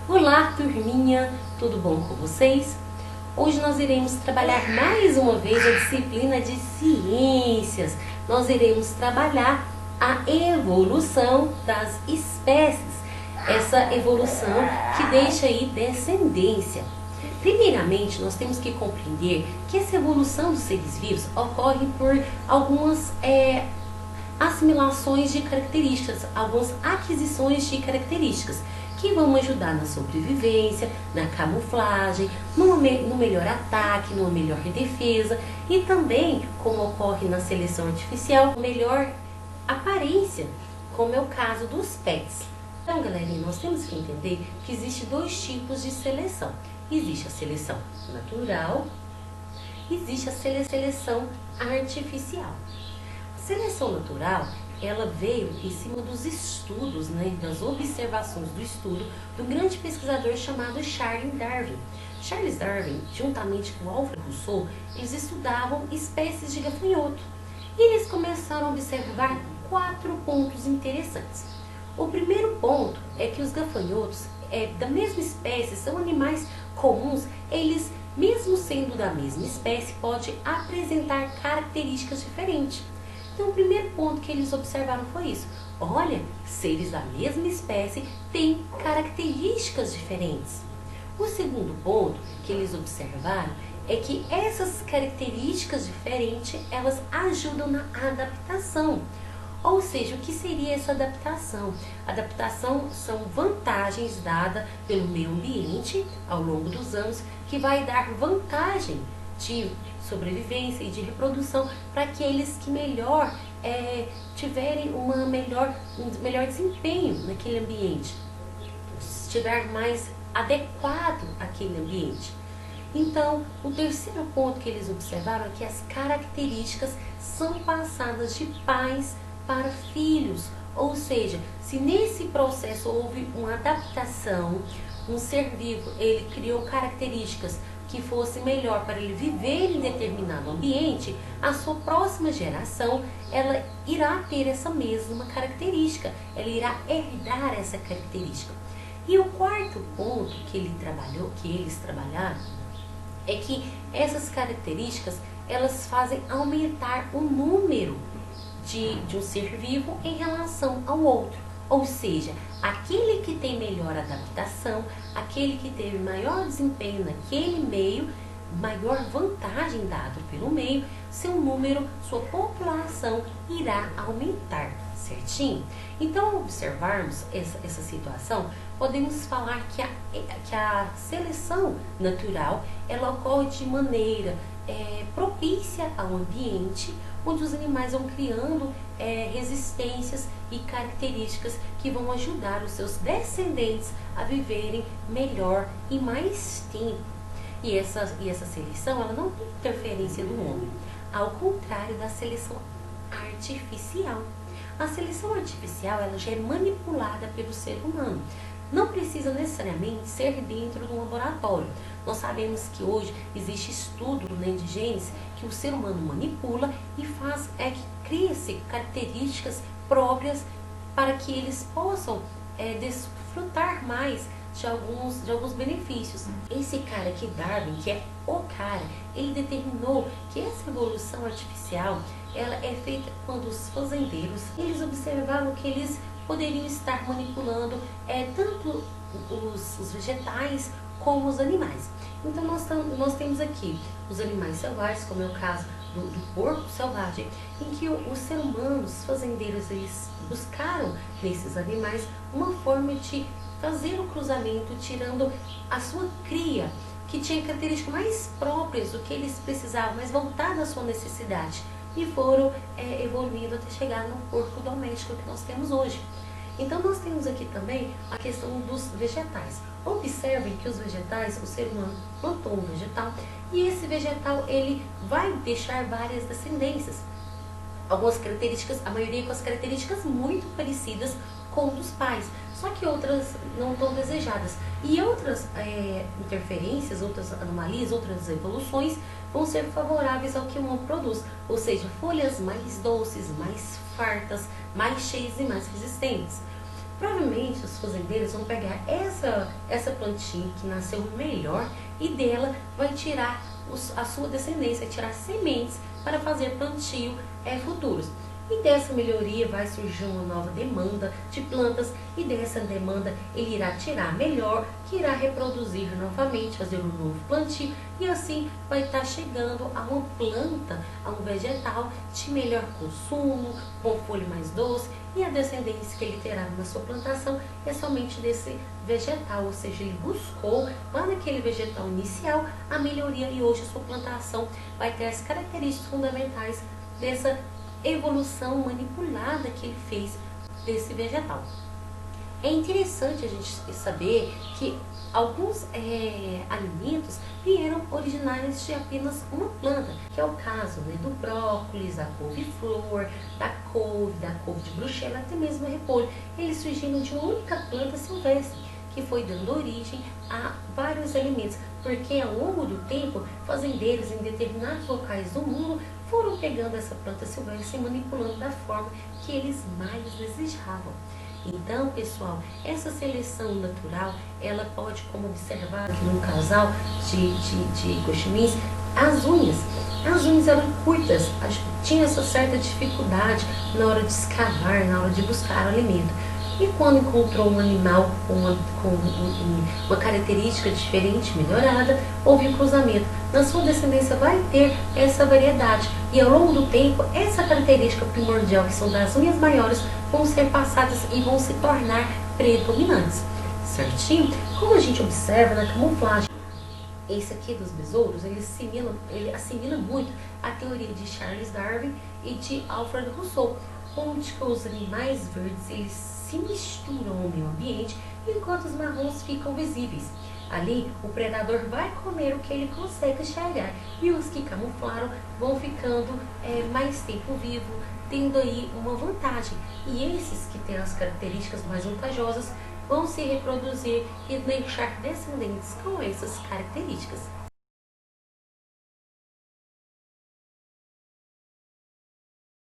Olá, turminha! Tudo bom com vocês? Hoje nós iremos trabalhar mais uma vez a disciplina de ciências. Nós iremos trabalhar a evolução das espécies. Essa evolução que deixa aí descendência. Primeiramente, nós temos que compreender que essa evolução dos seres vivos ocorre por algumas assimilações de características, algumas aquisições de características que vão ajudar na sobrevivência, na camuflagem, no melhor ataque, numa melhor defesa e também, como ocorre na seleção artificial, melhor aparência, como é o caso dos pets. Então, galerinha, nós temos que entender que existem dois tipos de seleção. Existe a seleção natural, existe a seleção artificial. A seleção natural, ela veio em cima dos estudos, das observações do estudo do grande pesquisador chamado Charles Darwin. Charles Darwin, juntamente com Alfred Rousseau, eles estudavam espécies de gafanhoto. E eles começaram a observar 4 pontos interessantes. O primeiro ponto é que os gafanhotos da mesma espécie, são animais comuns, eles, mesmo sendo da mesma espécie, podem apresentar características diferentes. Então, o primeiro ponto que eles observaram foi isso. Olha, seres da mesma espécie têm características diferentes. O segundo ponto que eles observaram é que essas características diferentes, elas ajudam na adaptação. Ou seja, o que seria essa adaptação? Adaptação são vantagens dadas pelo meio ambiente ao longo dos anos, que vai dar vantagem de sobrevivência e de reprodução para aqueles que melhor tiverem um melhor desempenho naquele ambiente, estiver mais adequado àquele ambiente. Então, o terceiro ponto que eles observaram é que as características são passadas de pais para filhos, ou seja, se nesse processo houve uma adaptação, um ser vivo, ele criou características que fosse melhor para ele viver em determinado ambiente, a sua próxima geração, ela irá ter essa mesma característica, ela irá herdar essa característica. E o quarto ponto que eles trabalharam, é que essas características, elas fazem aumentar o número de um ser vivo em relação ao outro. Ou seja, aquele que tem melhor adaptação, aquele que teve maior desempenho naquele meio, maior vantagem dada pelo meio, seu número, sua população irá aumentar, certinho? Então, ao observarmos essa situação, podemos falar que a seleção natural, ela ocorre de maneira propícia ao ambiente, onde os animais vão criando resistências e características que vão ajudar os seus descendentes a viverem melhor e mais tempo. E essa seleção, ela não tem interferência do homem, ao contrário da seleção artificial. A seleção artificial, ela já é manipulada pelo ser humano. Não precisa necessariamente ser dentro de um laboratório. Nós sabemos que hoje existe estudo de genes que o ser humano manipula e que cria-se características próprias para que eles possam desfrutar mais de alguns benefícios. Esse cara aqui, Darwin, que é o cara, ele determinou que essa evolução artificial, ela é feita quando os fazendeiros, eles observaram que eles poderiam estar manipulando tanto os vegetais como os animais. Então nós temos aqui os animais selvagens, como é o caso do porco selvagem, em que os seres humanos, os fazendeiros, eles buscaram nesses animais uma forma de fazer o cruzamento, tirando a sua cria, que tinha características mais próprias do que eles precisavam, mais voltada à sua necessidade, e foram evoluindo até chegar no porco doméstico que nós temos hoje. Então nós temos aqui também a questão dos vegetais. Observem que os vegetais, o ser humano plantou um vegetal e esse vegetal, ele vai deixar várias descendências. Algumas características, a maioria com as características muito parecidas com dos pais, só que outras não tão desejadas. E outras interferências, outras anomalias, outras evoluções vão ser favoráveis ao que o homem produz. Ou seja, folhas mais doces, mais fartas, mais cheias e mais resistentes. Provavelmente os fazendeiros vão pegar essa plantinha que nasceu melhor e dela vai tirar a sua descendência, vai tirar sementes para fazer plantio futuros. E dessa melhoria vai surgir uma nova demanda de plantas, e dessa demanda ele irá tirar melhor, que irá reproduzir novamente, fazer um novo plantio, e assim vai estar chegando a uma planta, a um vegetal de melhor consumo, com folha mais doce, e a descendência que ele terá na sua plantação é somente desse vegetal, ou seja, ele buscou lá naquele vegetal inicial a melhoria, e hoje a sua plantação vai ter as características fundamentais dessa evolução manipulada que ele fez desse vegetal. É interessante a gente saber que alguns alimentos vieram originários de apenas uma planta, que é o caso, né, do brócolis, da couve-flor, da couve de bruxela, até mesmo o repolho. Eles surgiram de uma única planta silvestre, que foi dando origem a vários alimentos, porque ao longo do tempo, fazendeiros em determinados locais do mundo foram pegando essa planta silvestre e manipulando da forma que eles mais desejavam. Então, pessoal, essa seleção natural, ela pode, como observar aqui num casal de guaxinins, as unhas eram curtas, tinha essa certa dificuldade na hora de escavar, na hora de buscar o alimento. E quando encontrou um animal com uma característica diferente, melhorada, houve um cruzamento. Na sua descendência vai ter essa variedade. E ao longo do tempo, essa característica primordial, que são das unhas maiores, vão ser passadas e vão se tornar predominantes. Certinho? Como a gente observa na camuflagem, esse aqui dos besouros, ele assimila muito a teoria de Charles Darwin e de Alfred Rousseau, onde os animais verdes eles se misturam ao meio ambiente, enquanto os marrons ficam visíveis. Ali, o predador vai comer o que ele consegue enxergar, e os que camuflaram vão ficando mais tempo vivo, tendo aí uma vantagem. E esses que têm as características mais vantajosas vão se reproduzir e deixar descendentes com essas características.